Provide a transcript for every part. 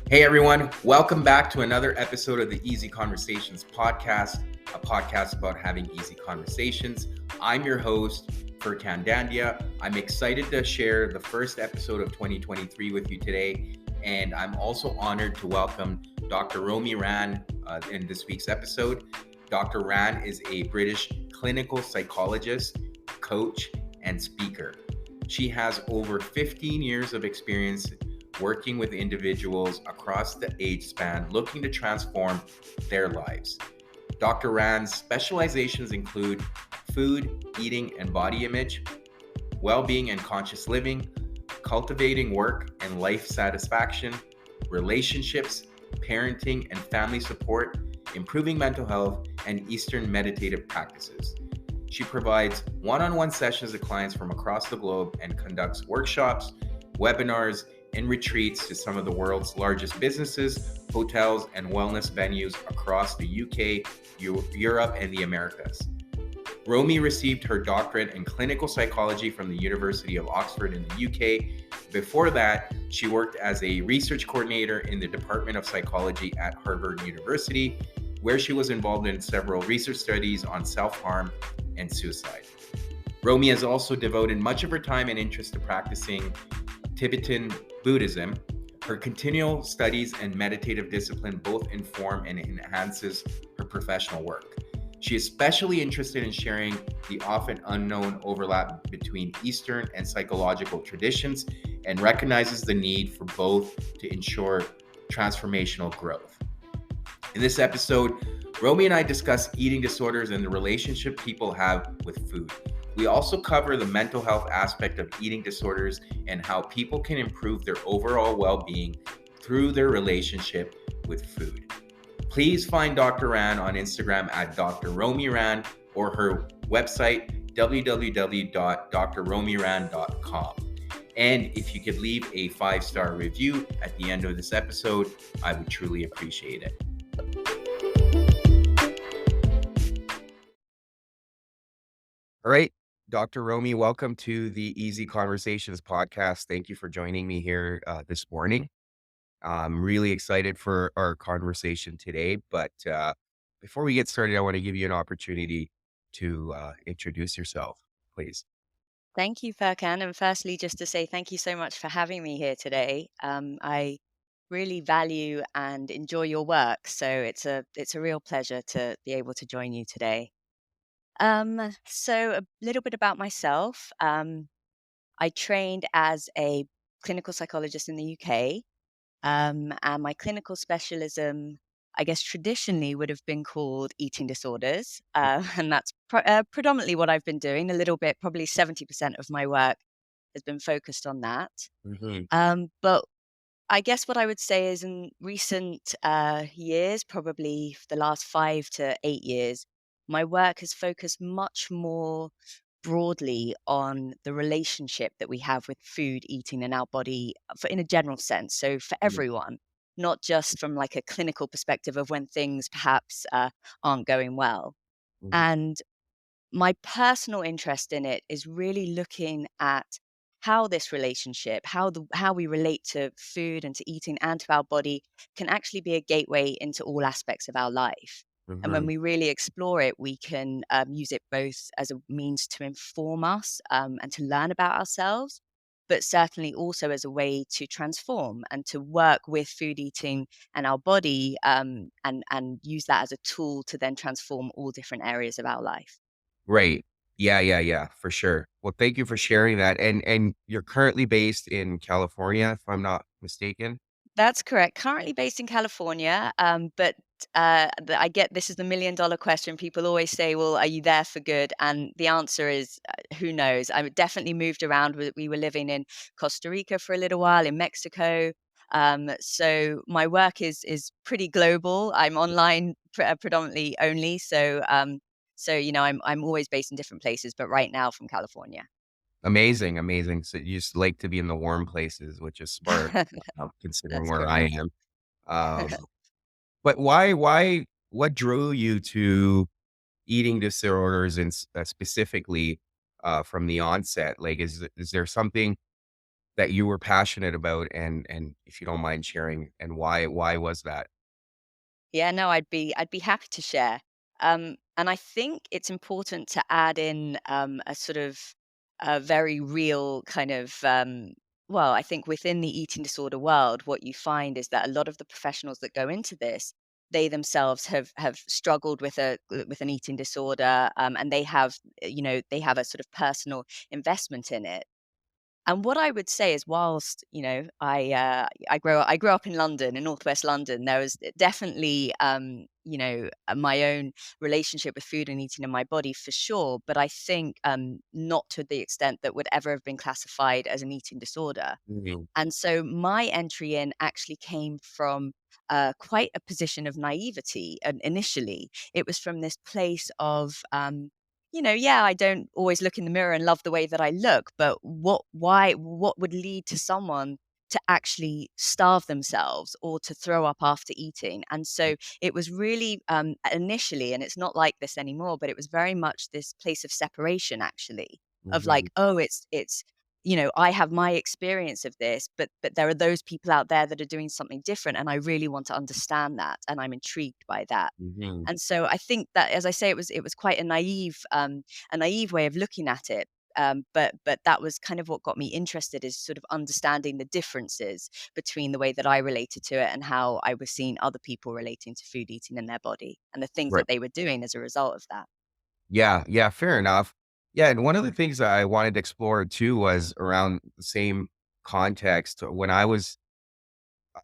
Hey everyone, welcome back to another episode of the Easy Conversations podcast, a podcast about having easy conversations. I'm your host, Furkan Dandia. I'm excited to share the first episode of 2023 with you today, and I'm also honored to welcome Dr. Romi Ran in this week's episode. Dr. Ran is a British clinical psychologist, coach, and speaker. She has over 15 years of experience working with individuals across the age span looking to transform their lives. Dr. Ran's specializations include food, eating, and body image, well-being and conscious living, cultivating work and life satisfaction, relationships, parenting and family support, improving mental health, and Eastern meditative practices. She provides one-on-one sessions to clients from across the globe and conducts workshops, webinars, and retreats to some of the world's largest businesses, hotels, and wellness venues across the UK, Europe, and the Americas. Romi received her doctorate in clinical psychology from the University of Oxford in the UK. Before that, she worked as a research coordinator in the Department of Psychology at Harvard University, where she was involved in several research studies on self-harm and suicide. Romi has also devoted much of her time and interest to practicing Tibetan Buddhism. Her continual studies and meditative discipline both inform and enhances her professional work. She is especially interested in sharing the often unknown overlap between Eastern and psychological traditions and recognizes the need for both to ensure transformational growth. In this episode, Romi and I discuss eating disorders and the relationship people have with food. We also cover the mental health aspect of eating disorders and how people can improve their overall well-being through their relationship with food. Please find Dr. Ran on Instagram at Dr. Romi Ran or her website, www.drromiran.com. And if you could leave a 5-star review at the end of this episode, I would truly appreciate it. All right, Dr. Romi, welcome to the Easy Conversations podcast. Thank you for joining me here this morning. I'm really excited for our conversation today, but before we get started, I want to give you an opportunity to introduce yourself, please. Thank you, Furkan. And firstly, just to say thank you so much for having me here today. I really value and enjoy your work, so it's a real pleasure to be able to join you today. So a little bit about myself. I trained as a clinical psychologist in the UK, and my clinical specialism, I guess, traditionally would have been called eating disorders, and that's predominantly what I've been doing. A little bit, probably 70% of my work has been focused on that. Mm-hmm. But I guess what I would say is in recent years, probably for the last 5 to 8 years, my work has focused much more broadly on the relationship that we have with food, eating, and our body in a general sense. So for everyone, not just from like a clinical perspective of when things perhaps aren't going well. Mm-hmm. And my personal interest in it is really looking at how this relationship, how we relate to food and to eating and to our body can actually be a gateway into all aspects of our life. And when Mm-hmm. we really explore it, we can use it both as a means to inform us and to learn about ourselves, but certainly also as a way to transform and to work with food eating and our body, and use that as a tool to then transform all different areas of our life. Right. Yeah, for sure. Well, thank you for sharing that. And you're currently based in California, if I'm not mistaken. That's correct. Currently based in California, but I get this is the $1 million question. People always say, "Well, are you there for good?" And the answer is, who knows? I definitely moved around. We were living in Costa Rica for a little while, in Mexico. So my work is pretty global. I'm online predominantly only. So I'm always based in different places, but right now from California. Amazing, amazing. So you just like to be in the warm places, which is smart, considering That's where correct. I am. Um, but what drew you to eating disorders and specifically from the onset? Like, is there something that you were passionate about, and if you don't mind sharing, and why was that? Yeah, no, I'd be happy to share. And I think it's important to add in a sort of a very real kind of well, I think within the eating disorder world, what you find is that a lot of the professionals that go into this, they themselves have struggled with an eating disorder, and they have they have a sort of personal investment in it. And what I would say is whilst, I grew up in London, in Northwest London, there was definitely, my own relationship with food and eating in my body for sure, but I think, not to the extent that would ever have been classified as an eating disorder. Mhm, And so my entry in actually came from quite a position of naivety. And initially, it was from this place of, yeah, I don't always look in the mirror and love the way that I look, but what would lead to someone to actually starve themselves or to throw up after eating? And so it was really initially, and it's not like this anymore, but it was very much this place of separation, actually, of mhm, like, oh, it's I have my experience of this, but there are those people out there that are doing something different, and I really want to understand that, and I'm intrigued by that. mhm. And so I think that, as I say, it was quite a naive way of looking at it. But that was kind of what got me interested, is sort of understanding the differences between the way that I related to it and how I was seeing other people relating to food eating in their body and the things Right. that they were doing as a result of that. Yeah, yeah, fair enough. Yeah, and one of the things that I wanted to explore too was around the same context. When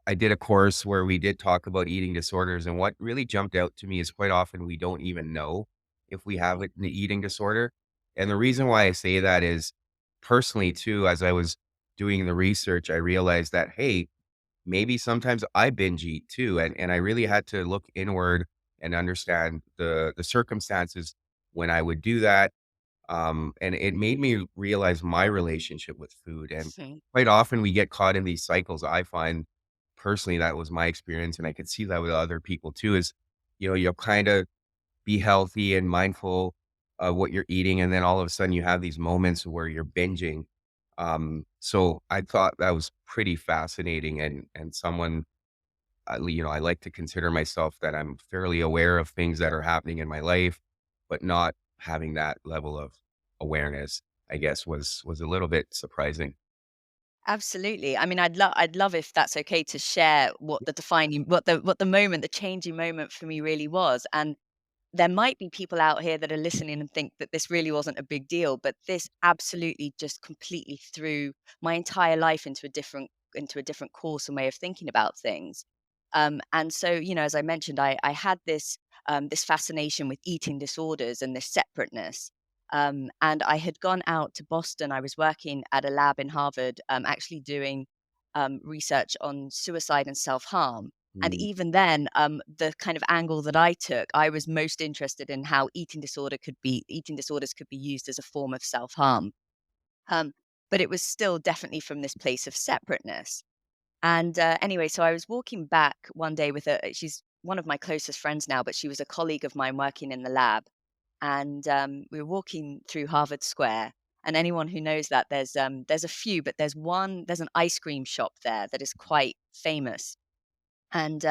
I did a course where we did talk about eating disorders, and what really jumped out to me is quite often we don't even know if we have an eating disorder. And the reason why I say that is personally too, as I was doing the research, I realized that, hey, maybe sometimes I binge eat too. And I really had to look inward and understand the circumstances when I would do that. And it made me realize my relationship with food. And Mhm. quite often we get caught in these cycles. I find personally that was my experience, and I could see that with other people too, is, you'll kind of be healthy and mindful of what you're eating, and then all of a sudden you have these moments where you're binging. So I thought that was pretty fascinating, and someone, I like to consider myself that I'm fairly aware of things that are happening in my life, but not having that level of awareness, I guess, was a little bit surprising. Absolutely. I mean, I'd love if that's okay to share what the defining what the moment, the changing moment for me really was. And there might be people out here that are listening and think that this really wasn't a big deal, but this absolutely just completely threw my entire life into a different course and way of thinking about things. And so, as I mentioned, I had this fascination with eating disorders and this separateness. And I had gone out to Boston. I was working at a lab in Harvard, actually doing research on suicide and self harm. And Mm, even then, the kind of angle that I took, I was most interested in how eating disorders could be used as a form of self-harm. Um, but it was still definitely from this place of separateness. And anyway, so I was walking back one day with she's one of my closest friends now, but she was a colleague of mine working in the lab. And we were walking through Harvard Square. And anyone who knows that, there's a few, but there's an ice cream shop there that is quite famous. And,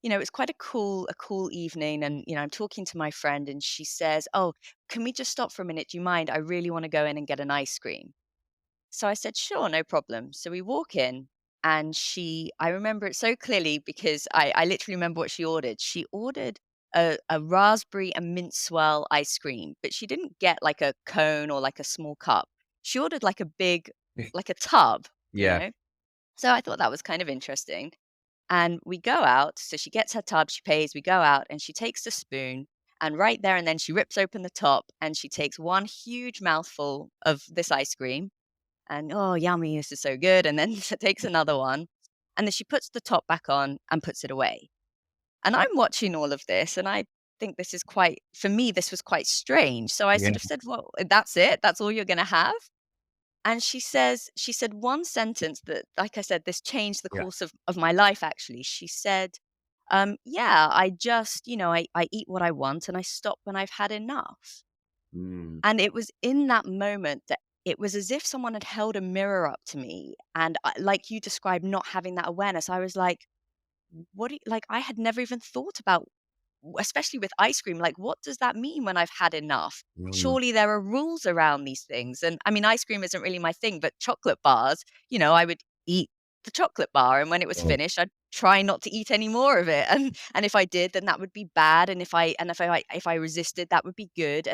it's quite a cool evening, and, I'm talking to my friend, and she says, "Oh, can we just stop for a minute? Do you mind? I really wanna go in and get an ice cream." So I said, "Sure, no problem." So we walk in, and I remember it so clearly because I literally remember what she ordered. She ordered a raspberry and mint swirl ice cream, but she didn't get like a cone or like a small cup. She ordered like a big like a tub, you yeah. know? So I thought that was kind of interesting. And we go out, so she gets her tub, she pays, we go out, and she takes the spoon, and right there and then she rips open the top, and she takes one huge mouthful of this ice cream, and, "Oh, yummy, this is so good," and then she takes another one, and then she puts the top back on and puts it away. And I'm watching all of this, and I think this is quite for me, this was quite strange. So I Yeah. sort of said, "Well, that's it? That's all you're gonna have?" And she said one sentence that, like I said, this changed the Yeah. course of my life, actually. She said, "Yeah, I just, I eat what I want and I stop when I've had enough." Mm, And it was in that moment that it was as if someone had held a mirror up to me, and like you described, not having that awareness, I was like, what do you, like, I had never even thought about, especially with ice cream, like, what does that mean when I've had enough? Mm, Surely there are rules around these things. And I mean, ice cream isn't really my thing, but chocolate bars, I would eat the chocolate bar, and when it was right. finished, I'd try not to eat any more of it. And if I did, then that would be bad. And if I resisted, that would be good.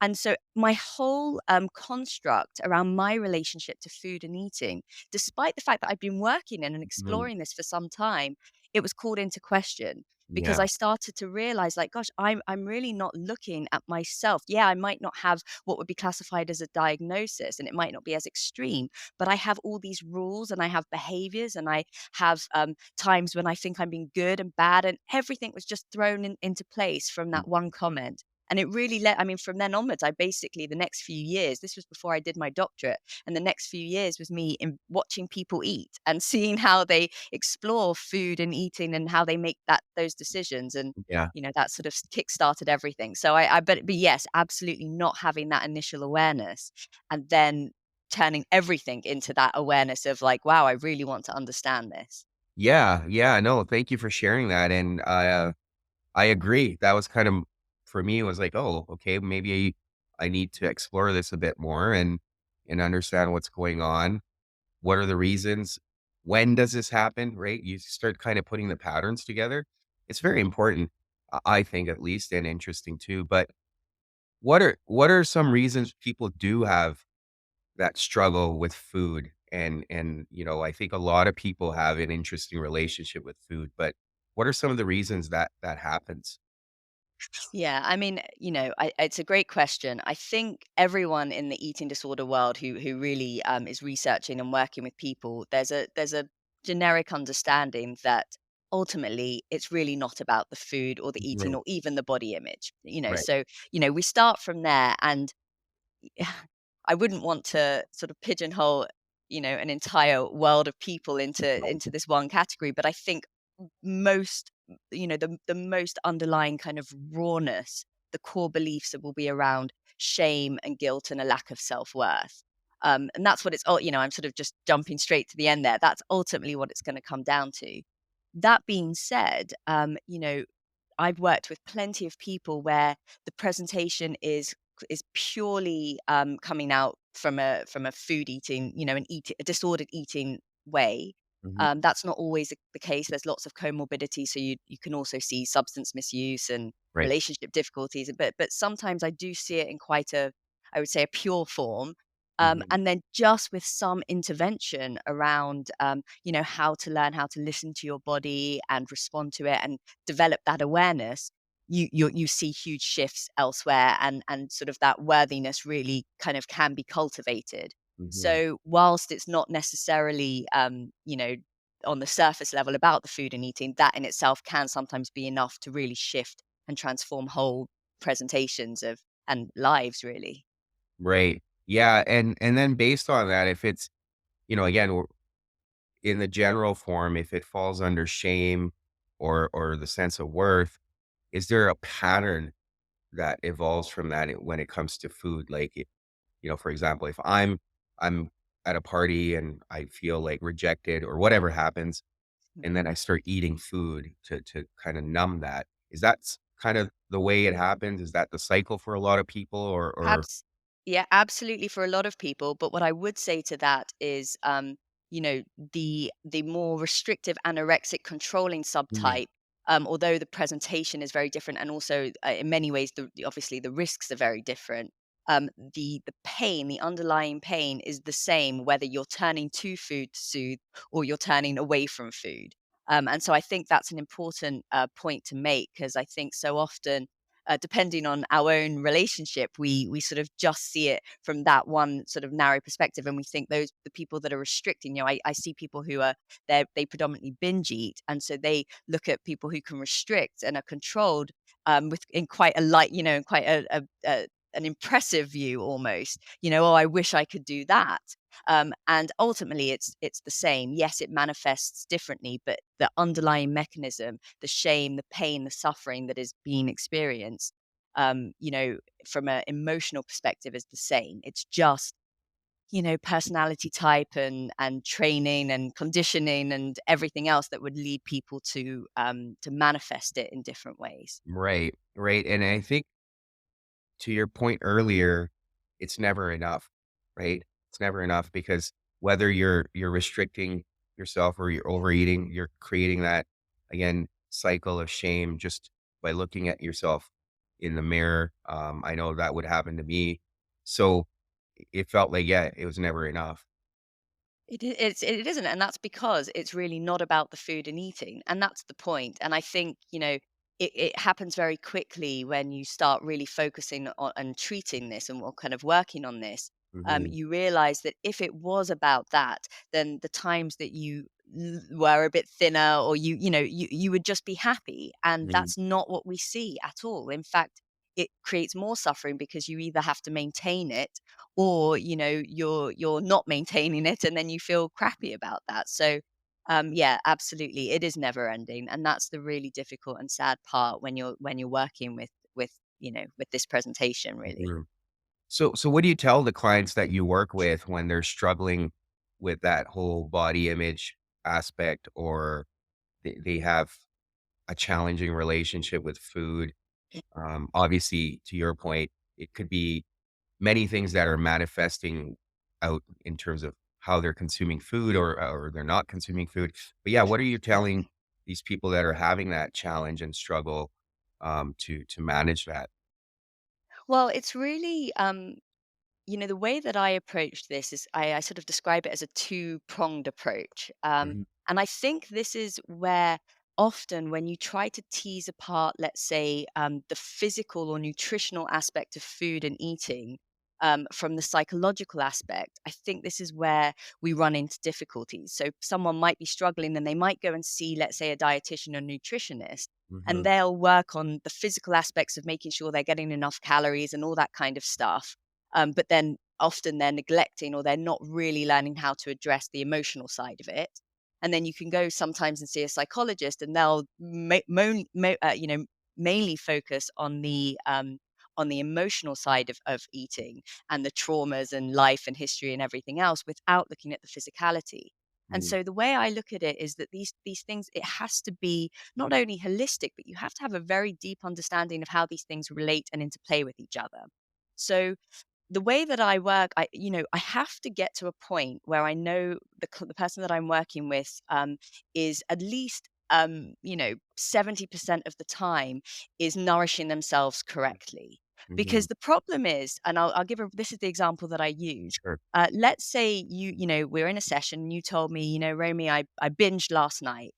And so my whole construct around my relationship to food and eating, despite the fact that I've been working in and Mm, exploring this for some time, it was called into question because yeah. I started to realize, like, gosh, I'm really not looking at myself. Yeah, I might not have what would be classified as a diagnosis, and it might not be as extreme, but I have all these rules, and I have behaviors, and I have times when I think I'm being good and bad, and everything was just thrown into place from Mm, that one comment. And it really I mean, from then onwards, I basically, the next few years, this was before I did my doctorate, and the next few years was me in watching people eat and seeing how they explore food and eating and how they make those decisions. And yeah. that sort of kick-started everything. So but yes, absolutely not having that initial awareness, and then turning everything into that awareness of, like, wow, I really want to understand this. Yeah, yeah, no, thank you for sharing that, and I agree. That was kind of for me, it was like, "Oh, okay, maybe I need to explore this a bit more and understand what's going on. What are the reasons? When does this happen?" Right? You start kind of putting the patterns together. It's very important, I think at least, and interesting too. But what are some reasons people do have that struggle with food? And I think a lot of people have an interesting relationship with food, but what are some of the reasons that that happens? Yeah, I mean, it's a great question. I think everyone in the eating disorder world who really is researching and working with people, there's a generic understanding that ultimately it's really not about the food or the eating Right. or even the body image. Right. So we start from there, and I wouldn't want to sort of pigeonhole, an entire world of people into this one category, but I think most, the most underlying kind of rawness, the core beliefs that will be around shame and guilt and a lack of self-worth. And that's what it's all, I'm sort of just jumping straight to the end there. That's ultimately what it's going to come down to. That being said, I've worked with plenty of people where the presentation is purely coming out from a food eating, a disordered eating way. Mhm. That's not always the case. There's lots of comorbidity, so you can also see substance misuse and Right. relationship difficulties. But sometimes I do see it in quite I would say, a pure form. Mhm. And then just with some intervention around, how to learn how to listen to your body and respond to it and develop that awareness, you see huge shifts elsewhere, and sort of that worthiness really kind of can be cultivated. Mhm. So whilst it's not necessarily, on the surface level about the food and eating, that in itself can sometimes be enough to really shift and transform whole presentations of and lives, really. Right. Yeah, and then based on that, if it's, again, in the general form, if it falls under shame or the sense of worth, is there a pattern that evolves from that when it comes to food? Like, for example, if I'm at a party and I feel like rejected or whatever happens, and then Mhm. I start eating food to kind of numb that. Is that kind of the way it happens? Is that the cycle for a lot of people or Abs Yeah, absolutely, for a lot of people. But what I would say to that is, the more restrictive anorexic controlling yeah. subtype, although the presentation is very different, and also in many ways, obviously the risks are very different. The pain, the underlying pain, is the same whether you're turning to food to soothe or you're turning away from food. And so I think that's an important point to make, because I think so often, depending on our own relationship, we sort of just see it from that one sort of narrow perspective, and we think those the people that are restricting. I see people who they predominantly binge eat, and so they look at people who can restrict and are controlled, with in quite a light, in quite a an impressive view almost. Oh, I wish I could do that. And ultimately, it's the same. Yes, it manifests differently, but the underlying mechanism, the shame, the pain, the suffering that is being experienced, um, you know, from an emotional perspective, is the same. It's just personality type and training and conditioning and everything else that would lead people to manifest it in different ways. Right, right. And I think to your point earlier, it's never enough, right? It's never enough because whether you're restricting yourself or you're overeating, you're creating that again cycle of shame just by looking at yourself in the mirror. I know that would happen to me. So it felt like, yeah, it was never enough. It isn't, and that's because it's really not about the food and eating, and that's the point. And I think, it happens very quickly when you start really focusing on and treating this and kind of working on this. Hmm. You realize that if it was about that, then the times that you were a bit thinner, or you would just be happy, and Hmm. that's not what we see at all. In fact, it creates more suffering because you either have to maintain it, or you're not maintaining it, and then you feel crappy about that. So yeah, absolutely, it is never ending, and that's the really difficult and sad part when you're working with this presentation, really. Hmm. So what do you tell the clients that you work with when they're struggling with that whole body image aspect, or they have a challenging relationship with food? Obviously, to your point, it could be many things that are manifesting out in terms of how they're consuming food, or they're not consuming food. But yeah, what are you telling these people that are having that challenge and struggle to manage that? Well, it's really the way that I approach this is I sort of describe it as a two-pronged approach. Mhm, And I think this is where often when you try to tease apart, let's say, the physical or nutritional aspect of food and eating from the psychological aspect, I think this is where we run into difficulties. So someone might be struggling and they might go and see, let's say, a dietitian or nutritionist. And mhm, they'll work on the physical aspects of making sure they're getting enough calories and all that kind of stuff, but then often they're neglecting, or they're not really learning how to address the emotional side of it. And then you can go sometimes and see a psychologist, and they'll mainly focus on the emotional side of eating, and the traumas and life and history and everything else, without looking at the physicality. And mhm, so the way I look at it is that these things, it has to be not only holistic, but you have to have a very deep understanding of how these things relate and interplay with each other. So the way that I work, I have to get to a point where I know the person that I'm working with is at least 70% of the time is nourishing themselves correctly. mhm. Because the problem is, and I'll give this is the example that I use. Sure. Let's say we're in a session and you told me, Romy, I binged last night.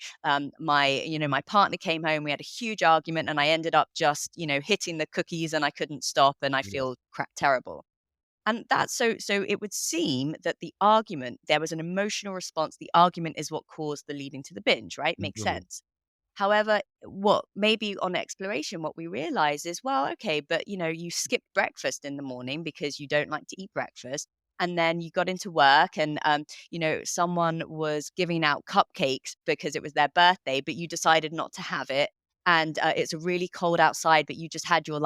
My partner came home, we had a huge argument, and I ended up just hitting the cookies, and I couldn't stop, and I Yeah. feel terrible. And that's so it would seem that the argument, there was an emotional response. The argument is what caused the leading to the binge, right? Makes Mhm, sense. However, what maybe on exploration, what we realize is, well, okay, but you skipped breakfast in the morning because you don't like to eat breakfast. And then you got into work, and someone was giving out cupcakes because it was their birthday, but you decided not to have it. And it's really cold outside, but you just had your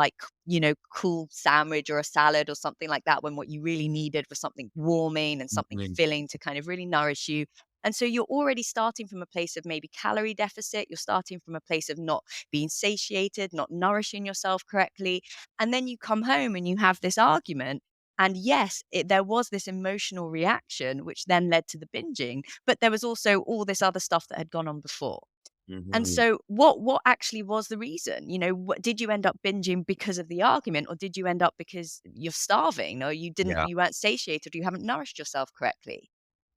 cool sandwich or a salad or something like that, when what you really needed was something warming and something mhm, filling to kind of really nourish you. And so you're already starting from a place of maybe calorie deficit. You're starting from a place of not being satiated, not nourishing yourself correctly. And then you come home and you have this argument. And yes, there was this emotional reaction, which then led to the binging, but there was also all this other stuff that had gone on before. And mhm. so what actually was the reason? Did you end up binging because of the argument, or did you end up because you're starving, or Yeah. you weren't satiated, or you haven't nourished yourself correctly?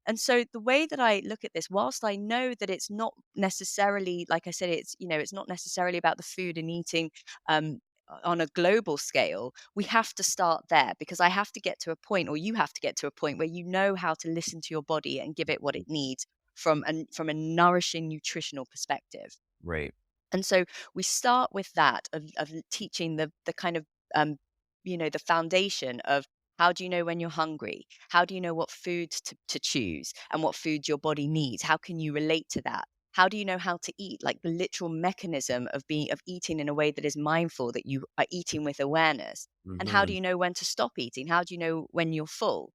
And so the way that I look at this, whilst I know that it's not necessarily, like I said, it's not necessarily about the food and eating um, on a global scale, we have to start there, because I have to get to a point, or you have to get to a point where you know how to listen to your body and give it what it needs from a nourishing nutritional perspective. Right. And so we start with that of teaching the kind of the foundation of, how do you know when you're hungry? How do you know what foods to choose and what foods your body needs? How can you relate to that? How do you know how to eat? Like the literal mechanism of eating in a way that is mindful, that you are eating with awareness. And how do Mhm, you know when to stop eating? How do you know when you're full?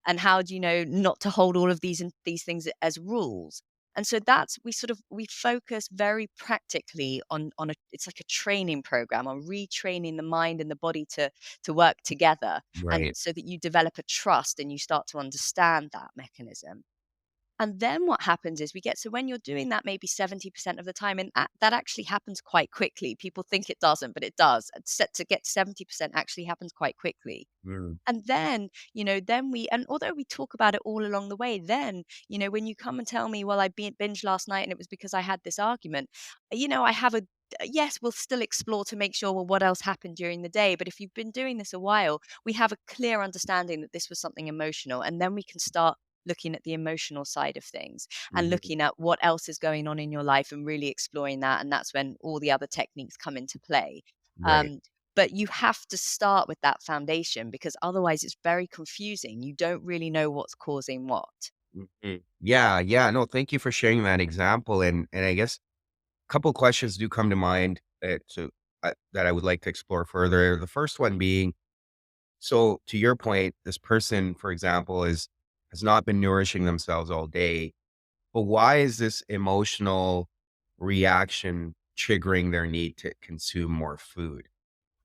And how do you know not to hold all of these things as rules? And so that's we focus very practically on it's like a training program on retraining the mind and the body to work together, and Right. so that you develop a trust and you start to understand that mechanism. And then what happens is we get so when you're doing that maybe 70% of the time, and that actually happens quite quickly. People think it doesn't, but it does. Set to get 70% actually happens quite quickly. Mm. And then, then and although we talk about it all along the way, then, when you come and tell me, well, I binge last night and it was because I had this argument, I have yes, we'll still explore to make sure, well, what else happened during the day. But if you've been doing this a while, we have a clear understanding that this was something emotional. And then we can start looking at the emotional side of things and Mhm. looking at what else is going on in your life and really exploring that. And that's when all the other techniques come into play. Right. Um, but you have to start with that foundation because otherwise it's very confusing. You don't really know what's causing what. Mhm. Yeah, yeah. No, thank you for sharing that example. And I guess a couple questions do come to mind that I would like to explore further. The first one being, so to your point, this person, for example, has not been nourishing themselves all day, but why is this emotional reaction triggering their need to consume more food?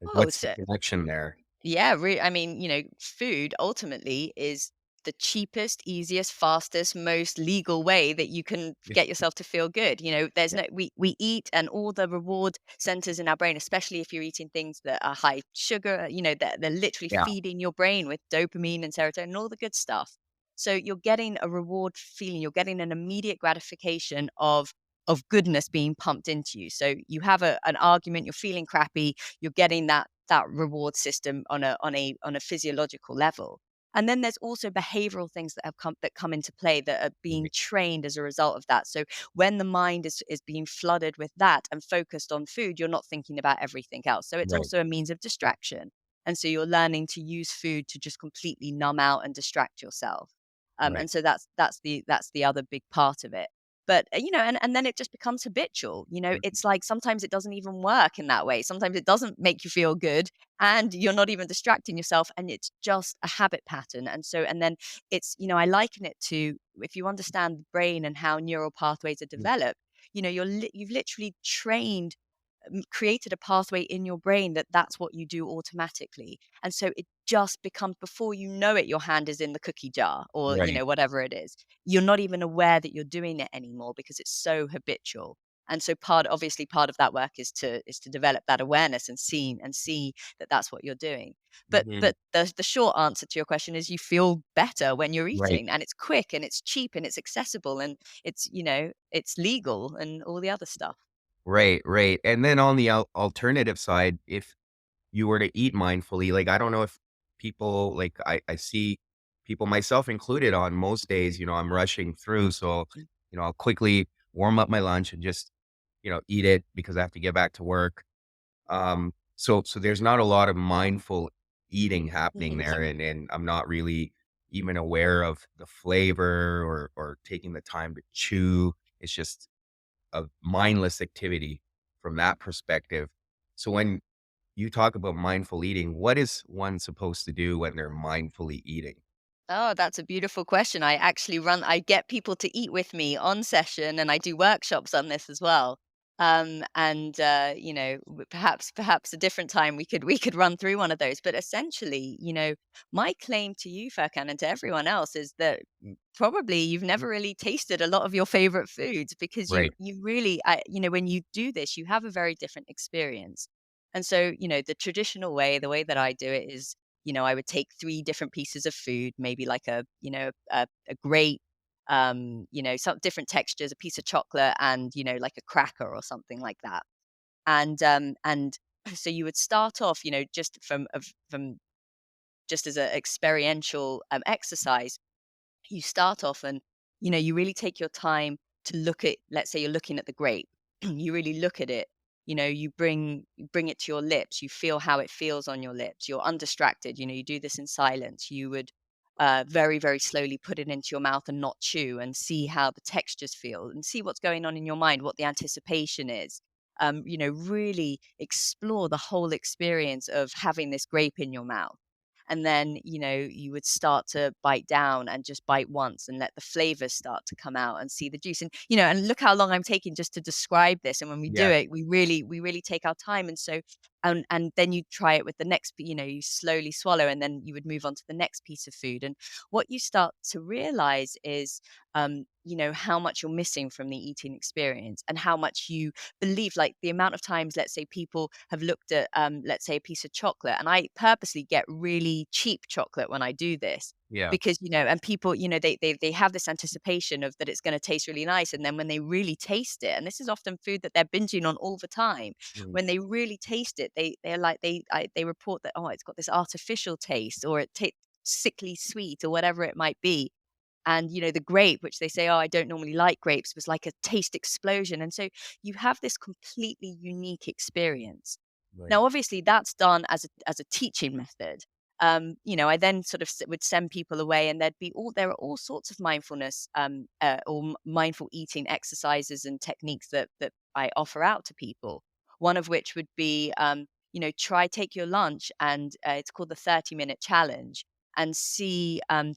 Like, Oh, what's the so connection there? yeah, I mean, food ultimately is the cheapest, easiest, fastest, most legal way that you can Yeah. get yourself to feel good. There's Yeah. no we eat, and all the reward centers in our brain, especially if you're eating things that are high sugar, they're literally Yeah. feeding your brain with dopamine and serotonin and all the good stuff. So you're getting a reward feeling, you're getting an immediate gratification of goodness being pumped into you. So you have an argument, you're feeling crappy, you're getting that reward system on a physiological level. And then there's also behavioral things that come into play that are being Right. trained as a result of that. So when the mind is being flooded with that and focused on food, you're not thinking about everything else. So it's Right. also a means of distraction. And so you're learning to use food to just completely numb out and distract yourself. Right. And so that's the other big part of it. But, and then it just becomes habitual. Mhm. It's like sometimes it doesn't even work in that way. Sometimes it doesn't make you feel good and you're not even distracting yourself and it's just a habit pattern. And then I liken it to if you understand the brain and how neural pathways are Mm. developed, you've literally created a pathway in your brain that's what you do automatically. And so it just becomes before you know it, your hand is in the cookie jar or, Right. whatever it is. You're not even aware that you're doing it anymore because it's so habitual. And so obviously part of that work is to develop that awareness and see that that's what you're doing. But Mhm. but the short answer to your question is you feel better when you're Right. eating, and it's quick and it's cheap and it's accessible and it's legal and all the other stuff. Right, right. And then on the alternative side, if you were to eat mindfully, like, I don't know if people like, I see people, myself included, on most days, I'm rushing through. So, I'll quickly warm up my lunch and just, eat it because I have to get back to work. So there's not a lot of mindful eating happening Mhm. there. And I'm not really even aware of the flavor or taking the time to chew. It's just a mindless activity from that perspective. So when you talk about mindful eating, what is one supposed to do when they're mindfully eating? Oh, that's a beautiful question. I get people to eat with me on session and I do workshops on this as well. And perhaps a different time we could run through one of those. But essentially, my claim to you, Furkan, and to everyone else is that probably you've never really tasted a lot of your favorite foods because you Right. you really when you do this, you have a very different experience. And so, the traditional way, the way that I do it is I would take 3 different pieces of food, maybe like a grape, some different textures, a piece of chocolate and, like a cracker or something like that. And so you would start off, just from just as a experiential, exercise. You start off and, you really take your time to look at, let's say you're looking at the grape. You really look at it. You bring it to your lips. You feel how it feels on your lips. You're undistracted. You do this in silence. You would very, very slowly put it into your mouth and not chew and see how the textures feel and see what's going on in your mind, what the anticipation is. Really explore the whole experience of having this grape in your mouth. And then, you would start to bite down and just bite once and let the flavors start to come out and see the juice. And, and look how long I'm taking just to describe this. And when we do Yeah. it, we really take our time. And so, and then you try it with the next, you slowly swallow, and then you would move on to the next piece of food. And what you start to realize is, how much you're missing from the eating experience, and how much you believe, like the amount of times, let's say, people have looked at, let's say, a piece of chocolate, and I purposely get really cheap chocolate when I do this. Yeah. Because, and people, they have this anticipation of that it's going to taste really nice. And then when they really taste it, and this is often food that they're binging on all the time, Mhm. when they really taste it, they're like, they report that, oh, it's got this artificial taste, or it tastes sickly sweet, or whatever it might be. And, the grape, which they say, "Oh, I don't normally like grapes," was like a taste explosion. And so you have this completely unique experience. Right. Now, obviously, that's done as a teaching method. I then sort of would send people away, and there are all sorts of mindfulness, or mindful eating exercises and techniques that I offer out to people. One of which would be, take your lunch, and it's called the 30-minute challenge, and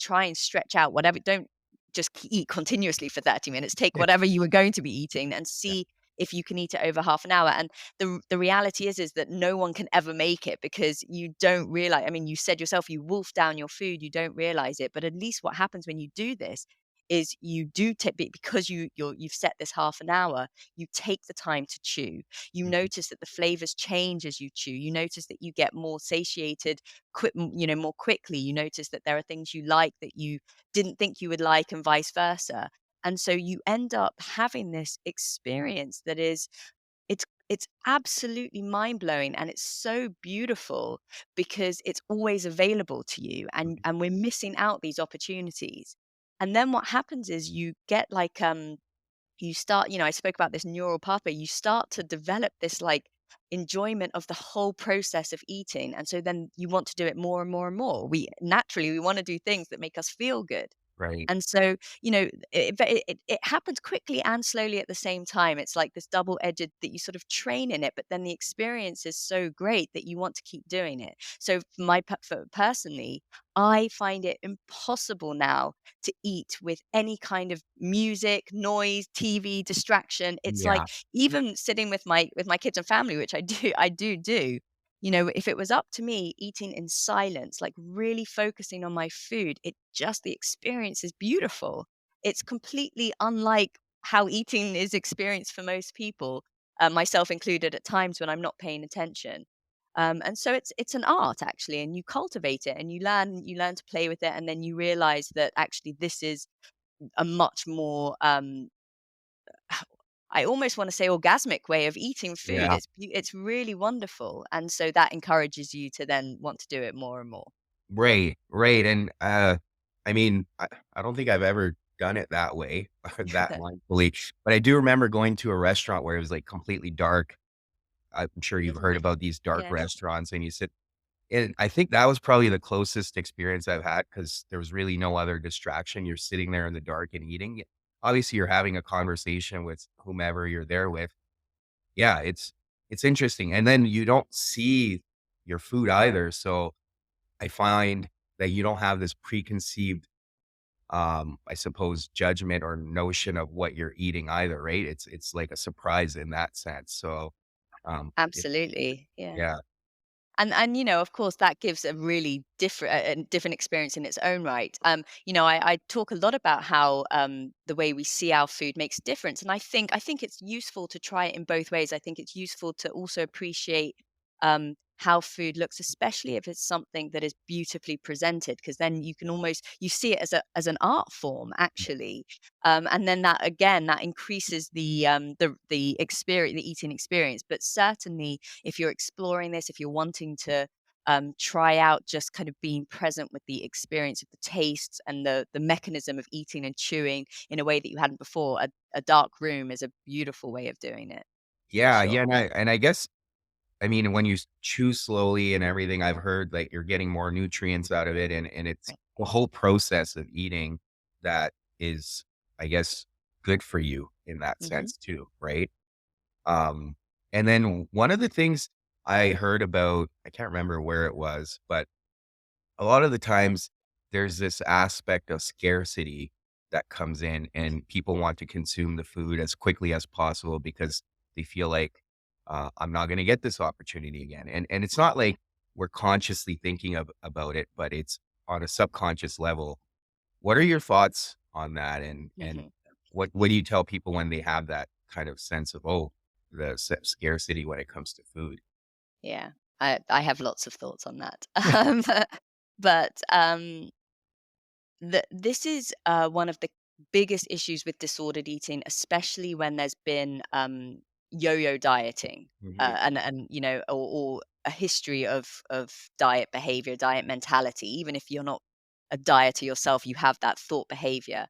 try and stretch out whatever. Don't just eat continuously for 30 minutes. Take whatever you were going to be eating and Yeah. see if you can eat it over half an hour. And the reality is that no one can ever make it, because you don't realize. I mean, you said yourself, you wolf down your food, you don't realize it. But at least what happens when you do this is you do take, because you've set this half an hour, you take the time to chew. You Mhm. notice that the flavors change as you chew. You notice that you get more satiated more quickly. You notice that there are things you like that you didn't think you would like, and vice versa. And so you end up having this experience that is, it's absolutely mind-blowing, and it's so beautiful, because it's always available to you, and we're missing out these opportunities. And then what happens is you get like, you start, I spoke about this neural pathway. You start to develop this, like, enjoyment of the whole process of eating. And so then you want to do it more and more and more. We want to do things that make us feel good. Right. And so, it happens quickly and slowly at the same time. It's like this double-edged, that you sort of train in it, but then the experience is so great that you want to keep doing it. So personally, I find it impossible now to eat with any kind of music, noise, TV, distraction. It's like, Yeah. even sitting with my kids and family, which I do. If it was up to me, eating in silence, like really focusing on my food, the experience is beautiful. It's completely unlike how eating is experienced for most people, myself included, at times when I'm not paying attention. And so it's an art, actually, and you cultivate it, and you learn to play with it, and then you realize that actually this is a much more, I almost want to say, orgasmic way of eating food. Yeah. It's really wonderful, and so that encourages you to then want to do it more and more. Right. Right. And I mean, I don't think I've ever done it that way or that mindfully, but I do remember going to a restaurant where it was like completely dark. I'm sure you've heard about these dark Yeah, restaurants and you sit. And I think that was probably the closest experience I've had because there was really no other distraction. You're sitting there in the dark and eating. Obviously, you're having a conversation with whomever you're there with. Yeah, it's interesting. And then you don't see your food either. So I find that you don't have this preconceived, I suppose, judgment or notion of what you're eating either, right? It's like a surprise in that sense. So it, absolutely. Yeah. yeah, And of course, that gives a really different experience in its own right. I talk a lot about how, the way we see our food makes a difference, and I think it's useful to try it in both ways. I think it's useful to also appreciate, how food looks, especially if it's something that is beautifully presented, because then you see it as an art form, actually. And then that, again, that increases the experience, the eating experience. But certainly, if you're exploring this, if you're wanting to, try out just kind of being present with the experience of the tastes and the mechanism of eating and chewing in a way that you hadn't before, a dark room is a beautiful way of doing it, for yeah, sure. yeah. And I guess I mean, when you chew slowly and everything, I've heard like you're getting more nutrients out of it, and it's Right. the whole process of eating that is, I guess, good for you in that Hmm. sense too, right? Um, and then one of the things I heard about, I can't remember where it was, but a lot of the times there's this aspect of scarcity that comes in, and people want to consume the food as quickly as possible because they feel like I'm not going to get this opportunity again. And it's not Yeah. like we're consciously thinking about it, but it's on a subconscious level. What are your thoughts on that? And Mhm. what do you tell people when they have that kind of sense of, oh, the scarcity when it comes to food? Yeah. I have lots of thoughts on that. But, this is, one of the biggest issues with disordered eating, especially when there's been, yo-yo dieting, Mhm. and, or a history of diet behavior, diet mentality. Even if you're not a dieter yourself, you have that thought behavior.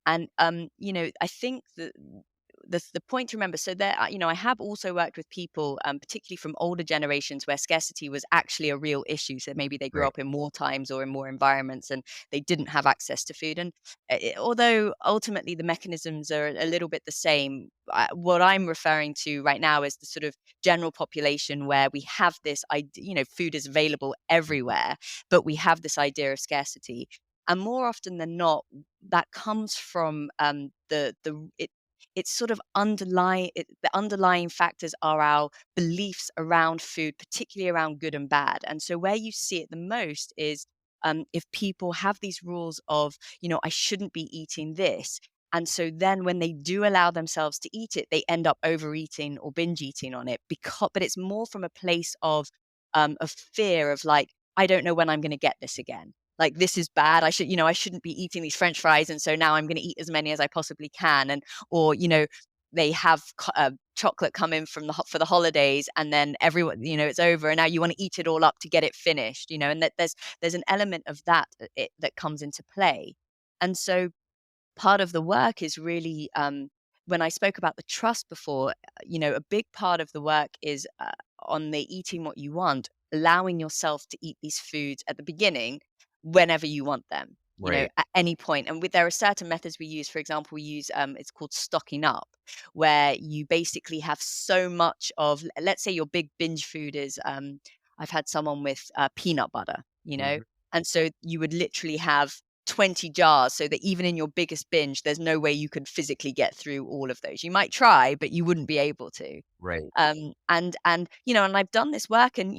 And, I think that the point to remember, so there, I have also worked with people, particularly from older generations where scarcity was actually a real issue. So maybe they grew Right. up in more times or in more environments and they didn't have access to food. And although ultimately the mechanisms are a little bit the same, what I'm referring to right now is the sort of general population where we have this idea, food is available Mhm. everywhere, but we have this idea of scarcity. And more often than not, that comes from it's sort of the underlying factors are our beliefs around food, particularly around good and bad. And so where you see it the most is if people have these rules of, I shouldn't be eating this. And so then when they do allow themselves to eat it, they end up overeating or binge eating on it, but it's more from a place of fear of like, I don't know when I'm going to get this again. Like, this is bad. I shouldn't be eating these French fries, and so now I'm going to eat as many as I possibly can. And or they have chocolate come in for the holidays, and then everyone, it's over, and now you want to eat it all up to get it finished. And that there's an element of that that comes into play. And so part of the work is really, when I spoke about the trust before, a big part of the work is on the eating what you want, allowing yourself to eat these foods at the beginning whenever you want them, Right. at any point. And there are certain methods we use. For example, we use, it's called stocking up, where you basically have so much of, let's say your big binge food is, I've had someone with peanut butter, Mhm. and so you would literally have 20 jars so that even in your biggest binge, there's no way you could physically get through all of those. You might try, but you wouldn't be able to. Right. And I've done this work, and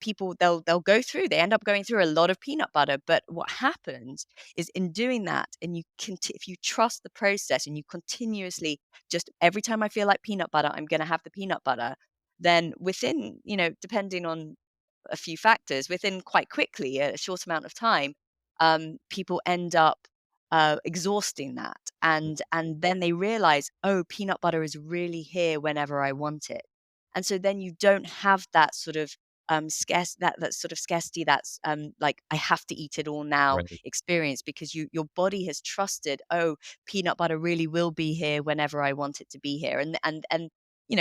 people, they'll go through. They end up going through a lot of peanut butter. But what happens is in doing that, and if you trust the process, and you continuously just every time I feel like peanut butter, I'm going to have the peanut butter. Then within, depending on a few factors, within quite quickly, a short amount of time, people end up exhausting that, and then they realize, oh, peanut butter is really here whenever I want it, and so then you don't have that sort of that sort of scarcity, that's like, I have to eat it all now Right. experience, because your body has trusted, oh, peanut butter really will be here whenever I want it to be here. And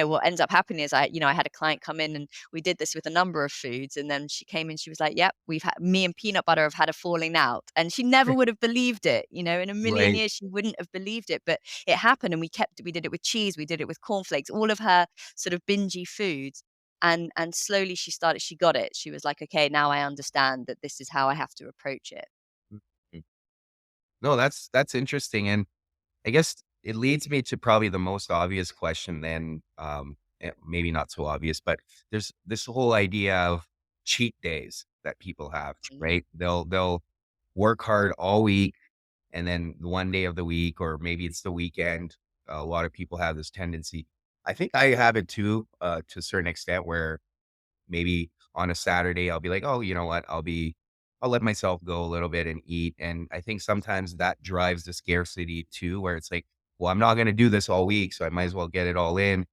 what ends up happening is, I had a client come in, and we did this with a number of foods, and then she came in, she was like, "Yep, we've had me and peanut butter have had a falling out." And she never would have believed it, in a million Right. years she wouldn't have believed it, but it happened, and we did it with cheese, we did it with cornflakes, all of her sort of bingy foods. And slowly she got it. She was like, "Okay, now I understand that this is how I have to approach it." Mhm. No, that's interesting, and I guess it leads me to probably the most obvious question then, maybe not so obvious, but there's this whole idea of cheat days that people have, Mhm. right? They'll work hard all week, and then the one day of the week, or maybe it's the weekend. A lot of people have this tendency. I think I have it too, to a certain extent, where maybe on a Saturday, I'll be like, "Oh, you know what? I'll let myself go a little bit and eat." And I think sometimes that drives the scarcity too, where it's like, "Well, I'm not gonna do this all week, so I might as well get it all in."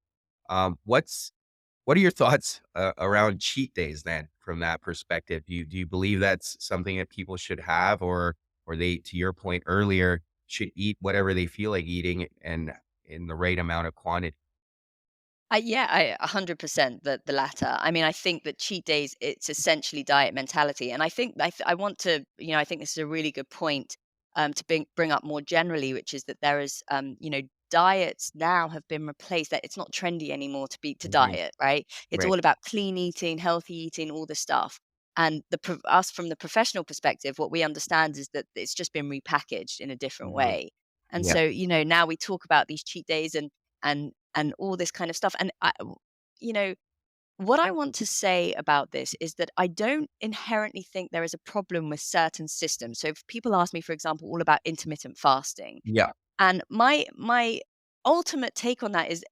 What are your thoughts, around cheat days then from that perspective? Do you believe that's something that people should have, or they, to your point earlier, should eat whatever they feel like eating and in the right amount of quantity? Yeah, 100% the latter. I mean, I think that cheat days, it's essentially diet mentality, and I think I want to, I think this is a really good point, to bring up more generally, which is that there is, diets now have been replaced. That it's not trendy anymore to Mhm. diet, right? It's Right. all about clean eating, healthy eating, all this stuff. And us from the professional perspective, what we understand is that it's just been repackaged in a different Mhm. way. And Yeah. so, now we talk about these cheat days and all this kind of stuff. And you know, what I want to say about this is that I don't inherently think there is a problem with certain systems. So if people ask me, for example, all about intermittent fasting, Yeah. and my ultimate take on that is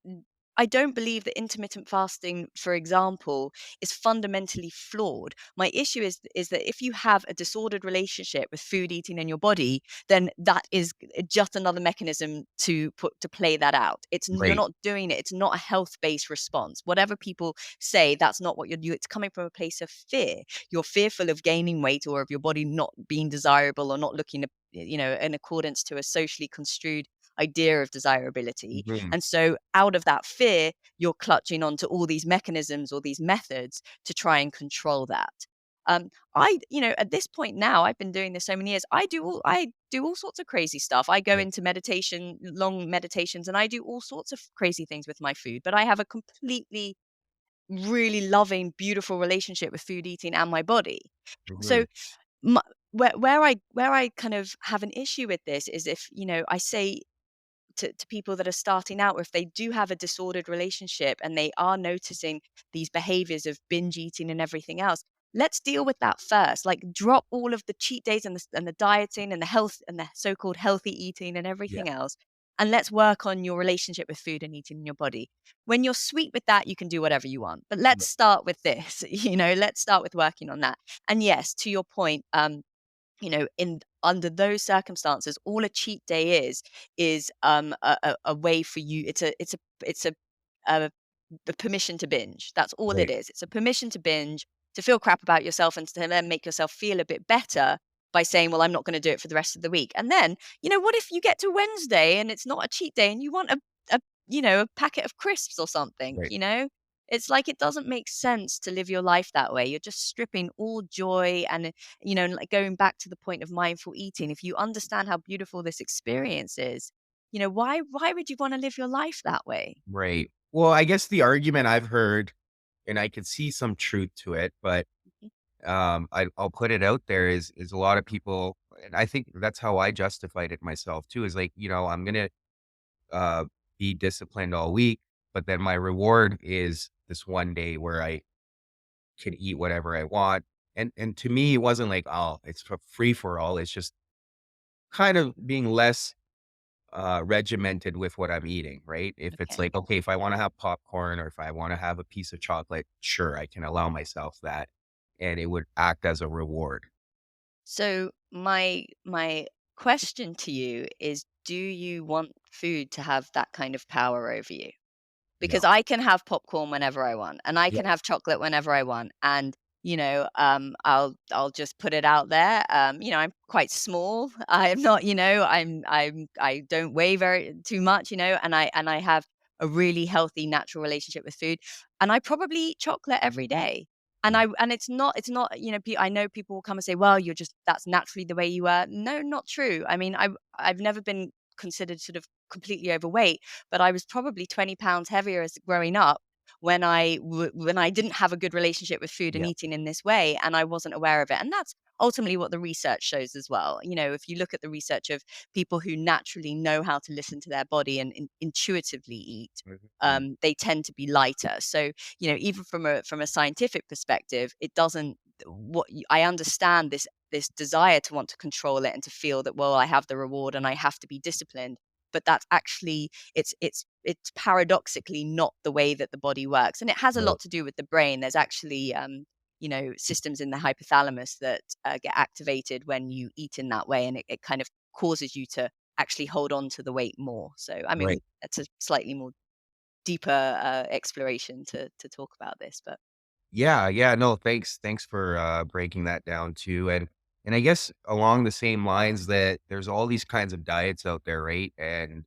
I don't believe that intermittent fasting, for example, is fundamentally flawed. My issue is that if you have a disordered relationship with food, eating, and your body, then that is just another mechanism to play that out. You're Right. not doing it. It's not a health-based response. Whatever people say, that's not what you're doing. It's coming from a place of fear. You're fearful of gaining weight or of your body not being desirable or not looking, in accordance to a socially construed idea of desirability. Mhm. And so, out of that fear, you're clutching onto all these mechanisms or these methods to try and control that. At this point now, I've been doing this so many years. I do all sorts of crazy stuff. I go Right. into meditation, long meditations, and I do all sorts of crazy things with my food. But I have a completely, really loving, beautiful relationship with food, eating, and my body. So Mhm. my, where I kind of have an issue with this is if I say to people that are starting out, or if they do have a disordered relationship and they are noticing these behaviors of binge eating and everything else, let's deal with that first. Like, drop all of the cheat days and the dieting and the health and the so-called healthy eating and Yeah. everything else, and let's work on your relationship with food and eating in your body. When you're sweet with that, you can do whatever you want, but let's Right. start with this. Let's start with working on that. And yes, to your point, in under those circumstances, all a cheat day is a way for you. It's a the permission to binge. That's all it Right. is. It's a permission to binge, to feel crap about yourself, and to then make yourself feel a bit better by saying, "Well, I'm not going to do it for the rest of the week." And then, what if you get to Wednesday and it's not a cheat day and you want a packet of crisps or something? Right. It's like it doesn't make sense to live your life that way. You're just stripping all joy and like going back to the point of mindful eating. If you understand how beautiful this experience is, why would you want to live your life that way? Right. Well, I guess the argument I've heard, and I could see some truth to it, but Mhm. I'll put it out there is a lot of people, and I think that's how I justified it myself too. Is like, I'm gonna uh, be disciplined all week, but then my reward is this one day where I can eat whatever I want. And to me, it wasn't like, oh, it's for free for all. It's just kind of being less regimented with what I'm eating, right? If it's Okay. like, okay, if I want to have popcorn or if I want to have a piece of chocolate, sure, I can allow myself that. And it would act as a reward. So my question to you is, do you want food to have that kind of power over you? Because No. I can have popcorn whenever I want, and I Yeah. can have chocolate whenever I want, and I'll just put it out there. I'm quite small. I'm not, I don't weigh very too much, and I have a really healthy, natural relationship with food, and I probably eat chocolate every day. And it's not, I know people will come and say, well, that's naturally the way you are. No, not true. I mean, I've never been considered sort of completely overweight, but I was probably 20 pounds heavier as growing up when I didn't have a good relationship with food and Yeah. eating in this way, and I wasn't aware of it. And that's ultimately what the research shows as well. If you look at the research of people who naturally know how to listen to their body and intuitively eat, Mhm. they tend to be lighter. So, even from a scientific perspective, it doesn't I understand this desire to want to control it and to feel that, well, I have the reward and I have to be disciplined, but that's actually it's paradoxically not the way that the body works, and it has a Right. lot to do with the brain. There's actually systems in the hypothalamus that get activated when you eat in that way, and it kind of causes you to actually hold on to the weight more. So I mean, Right. that's a slightly more deeper exploration to talk about this, but Yeah, yeah, no, thanks for, breaking that down too, and I guess along the same lines that there's all these kinds of diets out there, right? And,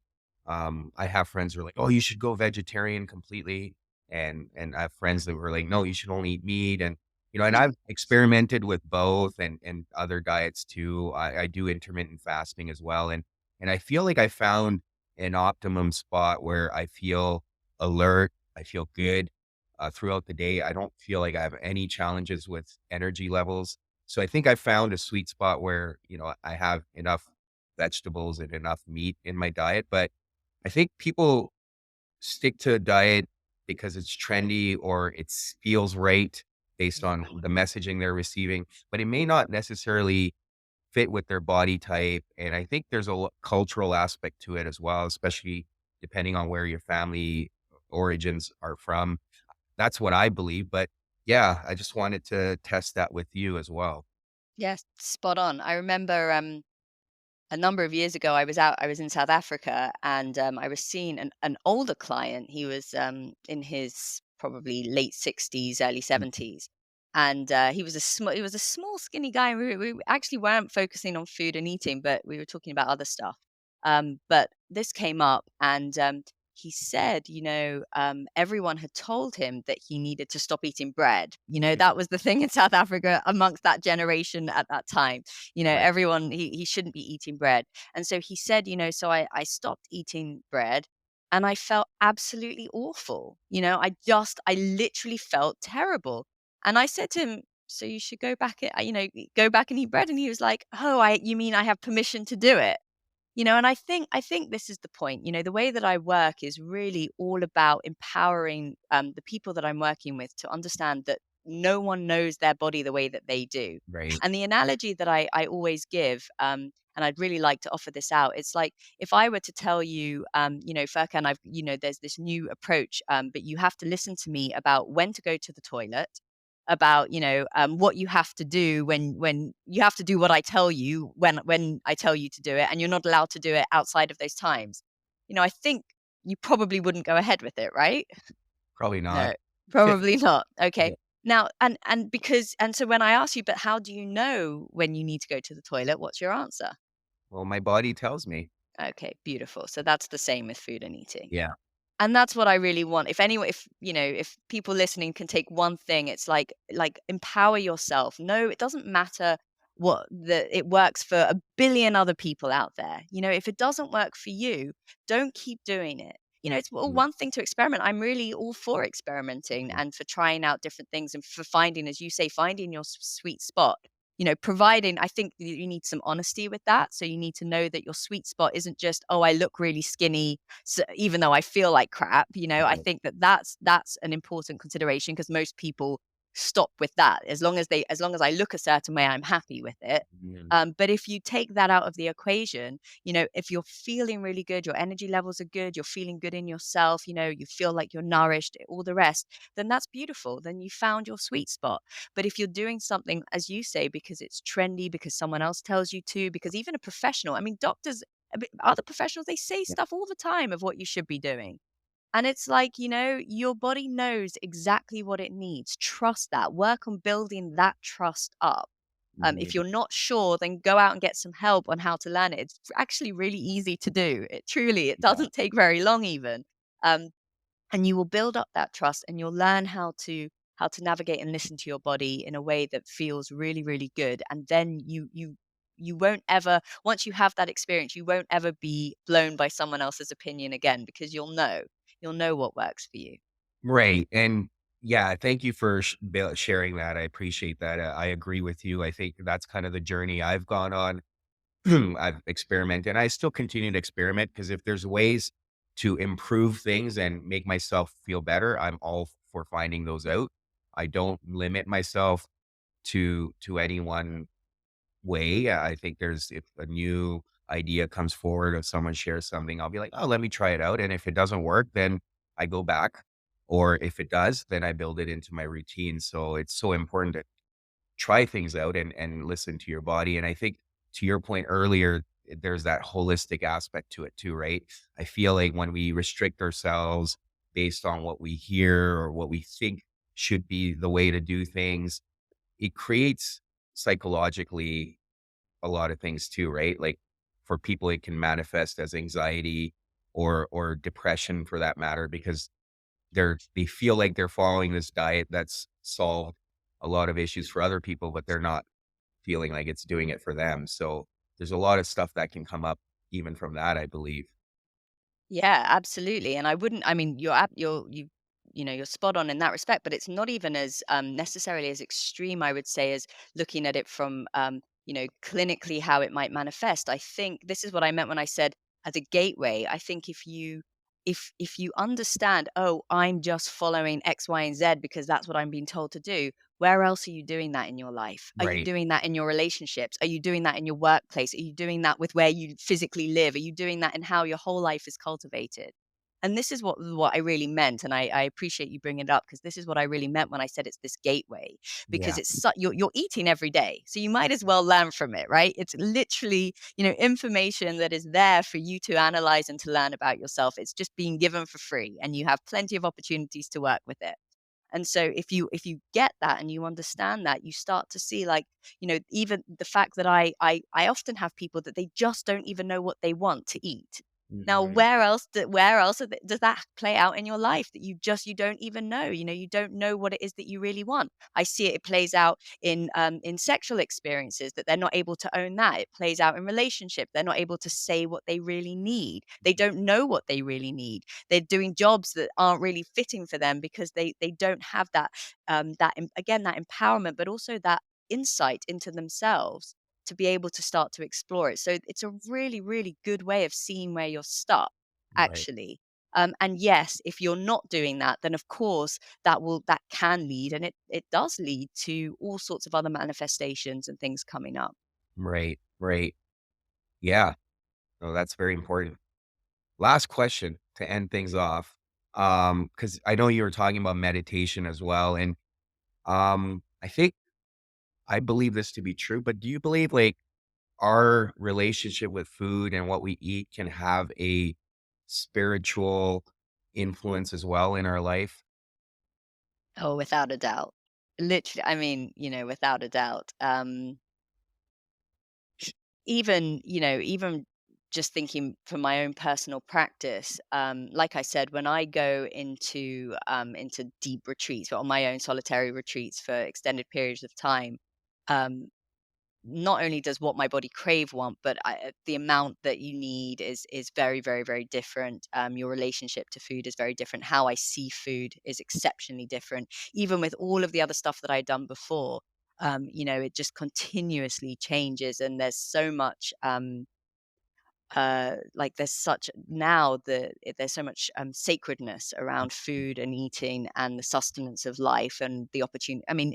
I have friends who are like, "Oh, you should go vegetarian completely," and I have friends that were like, "No, you should only eat meat," and yeah. I've experimented with both and other diets too. I do intermittent fasting as well, and I feel like I found an optimum spot where I feel alert, I feel good, throughout the day. I don't feel like I have any challenges with energy levels. So I think I found a sweet spot where, I have enough vegetables and enough meat in my diet. But I think people stick to a diet because it's trendy or it feels right based on the messaging they're receiving, but it may not necessarily fit with their body type. And I think there's a cultural aspect to it as well, especially depending on where your family origins are from. That's what I believe. But yeah, I just wanted to test that with you as well. Yes, spot on. I remember a number of years ago, I was in South Africa, and I was seeing an older client. He was in his probably late 60s, early Mm. 70s, and he was a small, skinny guy. We actually weren't focusing on food and eating, but we were talking about other stuff. But this came up, and he said, everyone had told him that he needed to stop eating bread. That was the thing in South Africa amongst that generation at that time. Right. Everyone, he shouldn't be eating bread. And so he said, so I stopped eating bread and I felt absolutely awful. I literally felt terrible. And I said to him, so you should go back, go back and eat bread. And he was like, oh, you mean I have permission to do it? And I think this is the point. The way that I work is really all about empowering the people that I'm working with to understand that no one knows their body the way that they do. Right. And the analogy that I always give, and I'd really like to offer this out, it's like if I were to tell you, Furkan, there's this new approach, but you have to listen to me about when to go to the toilet, about what you have to do when you have to do what I tell you when I tell you to do it, and you're not allowed to do it outside of those times. I think you probably wouldn't go ahead with it, right? Probably not. No, probably not. Okay. Yeah. Now, and so when I ask you, but how do you know when you need to go to the toilet? What's your answer? Well, my body tells me. Okay, beautiful. So that's the same with food and eating. Yeah. And that's what I really want. If people listening can take one thing, it's like empower yourself. No, it doesn't matter what it works for a billion other people out there. If it doesn't work for you, don't keep doing it. It's Mm. one thing to experiment. I'm really all for experimenting Mhm. and for trying out different things and for finding, as you say, finding your sweet spot. Providing, I think you need some honesty with that. So you need to know that your sweet spot isn't just, oh, I look really skinny, so even though I feel like crap. I Right. think that that's an important consideration because most people stop with that. As long as I look a certain way, I'm happy with it. Mhm. But if you take that out of the equation, if you're feeling really good, your energy levels are good, you're feeling good in yourself, you feel like you're nourished, all the rest, then that's beautiful. Then you found your sweet spot. But if you're doing something, as you say, because it's trendy, because someone else tells you to, because even a professional, I mean, doctors, other professionals, they say Yeah. stuff all the time of what you should be doing. And it's like, your body knows exactly what it needs. Trust that. Work on building that trust up. If Mhm. you're not sure, then go out and get some help on how to learn it. It's actually really easy to do. It Yeah. doesn't take very long even. Um, and you will build up that trust and you'll learn how to navigate and listen to your body in a way that feels really, really good. And then you won't ever, once you have that experience, you won't ever be blown by someone else's opinion again because you'll know what works for you. Right. And yeah, thank you for sharing that. I appreciate that. I agree with you. I think that's kind of the journey I've gone on. I've experimented and I still continue to experiment because if there's ways to improve things and make myself feel better, I'm all for finding those out. I don't limit myself to any one way. I think if a new idea comes forward or someone shares something, I'll be like, oh, let me try it out. And if it doesn't work, then I go back. Or if it does, then I build it into my routine. So it's so important to try things out and listen to your body. And I think to your point earlier, there's that holistic aspect to it too, right? I feel like when we restrict ourselves based on what we hear or what we think should be the way to do things, it creates psychologically a lot of things too, right? Like for people, it can manifest as anxiety or depression for that matter, because they feel like they're following this diet that's solved a lot of issues for other people, but they're not feeling like it's doing it for them. So there's a lot of stuff that can come up even from that, I believe. Yeah, absolutely. And I wouldn't, I mean, you're you're spot on in that respect, but it's not even as necessarily as extreme, I would say, as looking at it from clinically how it might manifest. I think this is what I meant when I said as a gateway. I think if you understand, oh, I'm just following X, Y, and Z because that's what I'm being told to do. Where else are you doing that in your life? Are you Right. doing that in your relationships? Are you doing that in your workplace? Are you doing that with where you physically live? Are you doing that in how your whole life is cultivated? And this is what I really meant, and I appreciate you bringing it up because this is what I really meant when I said it's this gateway, because Yeah. you're eating every day, so you might as well learn from it, right? It's literally, information that is there for you to analyze and to learn about yourself. It's just being given for free, and you have plenty of opportunities to work with it. And so if you get that and you understand that, you start to see, like, even the fact that I often have people that they just don't even know what they want to eat. Now, Mhm. where else does that play out in your life that you don't even know? You don't know what it is that you really want. I see it plays out in sexual experiences, that they're not able to own that. It plays out in relationship. They're not able to say what they really need. They don't know what they really need. They're doing jobs that aren't really fitting for them because they don't have that empowerment, but also that insight into themselves to be able to start to explore it. So it's a really, really good way of seeing where you're stuck, Right. actually. And yes, if you're not doing that, then of course that can lead, and it does lead to all sorts of other manifestations and things coming up. Right. Right. Yeah. No, that's very important. Last question to end things off. Because I know you were talking about meditation as well. And I believe this to be true, but do you believe like our relationship with food and what we eat can have a spiritual influence as well in our life? Oh, without a doubt. Literally, I mean, without a doubt. Even just thinking from my own personal practice, like I said, when I go into deep retreats, or on my own solitary retreats for extended periods of time, um, not only does what my body crave want, but the amount that you need is very, very, very different. Your relationship to food is very different. How I see food is exceptionally different. Even with all of the other stuff that I'd done before, it just continuously changes, and there's so much sacredness around food and eating and the sustenance of life and the opportunity. I mean,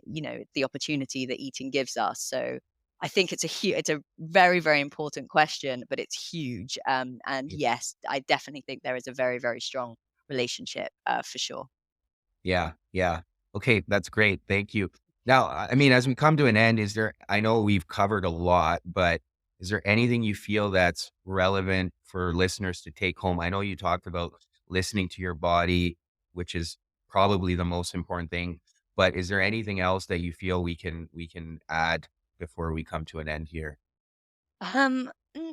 the opportunity that eating gives us. So I think it's a very, very important question, but it's huge. And yes, I definitely think there is a very, very strong relationship, for sure. Yeah, yeah. Okay, that's great. Thank you. Now, I mean, as we come to an end, I know we've covered a lot, but is there anything you feel that's relevant for listeners to take home? I know you talked about listening to your body, which is probably the most important thing, but is there anything else that you feel we can add before we come to an end here?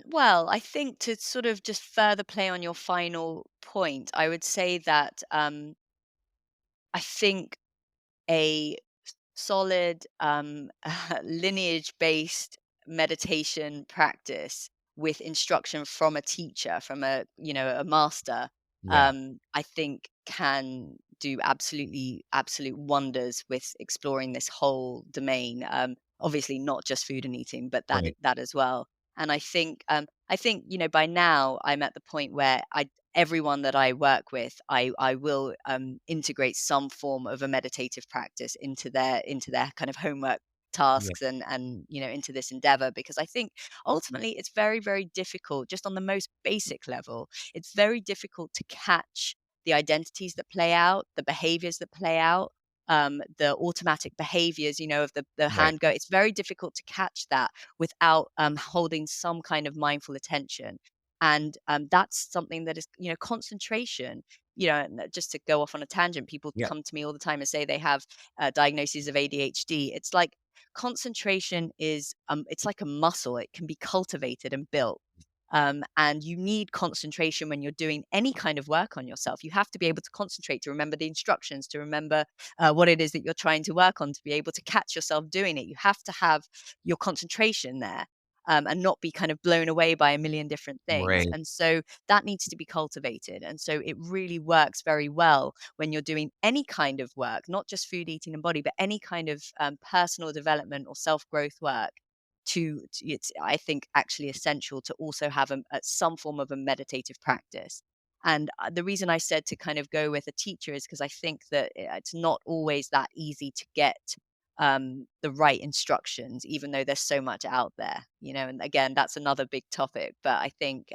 Well, I think to sort of just further play on your final point, I would say that I think a solid lineage-based meditation practice with instruction from a teacher, from a master, Yeah, I think can do absolute wonders with exploring this whole domain. Obviously not just food and eating, but that right. that as well. And I think by now I'm at the point where I everyone that I work with, I will integrate some form of a meditative practice into their kind of homework Yeah, tasks, and into this endeavor, because I think ultimately it's very, very difficult, just on the most basic level. It's very difficult to catch the identities that play out, the behaviors that play out, the automatic behaviors, of the right. hand go. It's very difficult to catch that without holding some kind of mindful attention. And that's something that is, concentration. And just to go off on a tangent, people Yeah, come to me all the time and say they have diagnoses of ADHD. It's like concentration is, it's like a muscle. It can be cultivated and built. And you need concentration when you're doing any kind of work on yourself. You have to be able to concentrate, to remember the instructions, to remember what it is that you're trying to work on, to be able to catch yourself doing it. You have to have your concentration there. and not be kind of blown away by a million different things. Right. And so that needs to be cultivated. And so it really works very well when you're doing any kind of work, not just food, eating, and body, but any kind of personal development or self growth work. It's, I think, actually essential to also have some form of a meditative practice. And the reason I said to kind of go with a teacher is because I think that it's not always that easy to get the right instructions, even though there's so much out there, And again, that's another big topic. But I think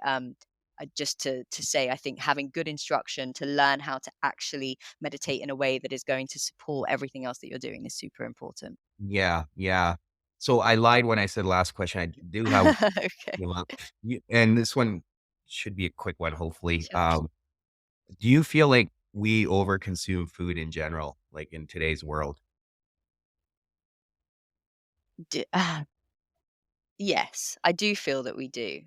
just to say, I think having good instruction to learn how to actually meditate in a way that is going to support everything else that you're doing is super important. Yeah, yeah. So I lied when I said last question. I do have Okay. you know, and this one should be a quick one, hopefully. Sure. Do you feel like we overconsume food in general, like in today's world? D- Yes, I do feel that we do.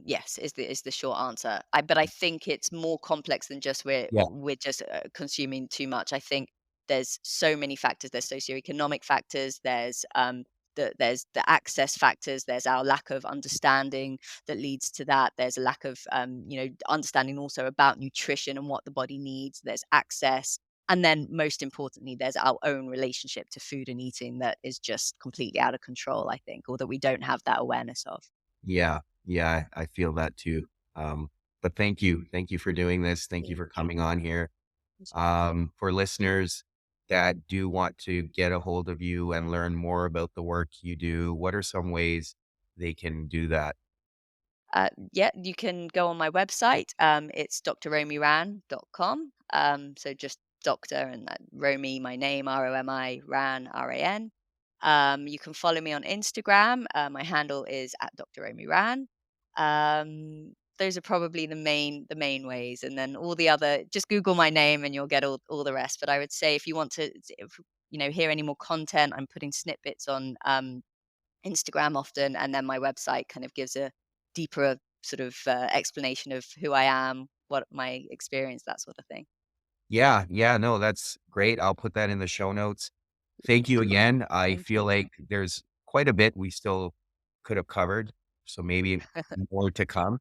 Yes, is the short answer. But I think it's more complex than just Yeah, we're just consuming too much. I think there's so many factors. There's socioeconomic factors. There's the access factors. There's our lack of understanding that leads to that. There's a lack of understanding also about nutrition and what the body needs. There's access. And then, most importantly, there's our own relationship to food and eating that is just completely out of control, I think, or that we don't have that awareness of. yeah, yeah. I feel that too. But thank you. Thank you for doing this. Thank you Yeah. for coming on here. For listeners that do want to get a hold of you and learn more about the work you do, what are some ways they can do that? Yeah, you can go on my website. It's drromiran.com. So just doctor and Romi, my name, Romi, Ran, Ran. You can follow me on Instagram. My handle is at Dr. Romi Ran. Those are probably the main ways, and then all the other. Just Google my name and you'll get all the rest. But I would say if you want to, hear any more content, I'm putting snippets on Instagram often, and then my website kind of gives a deeper sort of explanation of who I am, what my experience, that sort of thing. Yeah, yeah, no, that's great. I'll put that in the show notes. Thank you again. I Thank feel you. like there's quite a bit we still could have covered, so maybe more to come.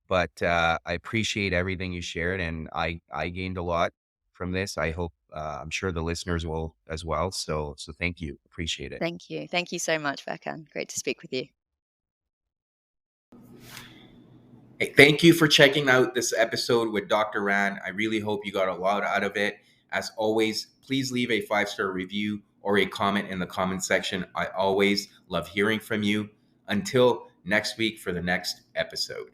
But I appreciate everything you shared, and I gained a lot from this. I hope I'm sure the listeners will as well. So thank you. Appreciate it. Thank you. Thank you so much, Verkan. Great to speak with you. Hey, thank you for checking out this episode with Dr. Ran. I really hope you got a lot out of it. As always, please leave a 5-star review or a comment in the comment section. I always love hearing from you. Until next week for the next episode.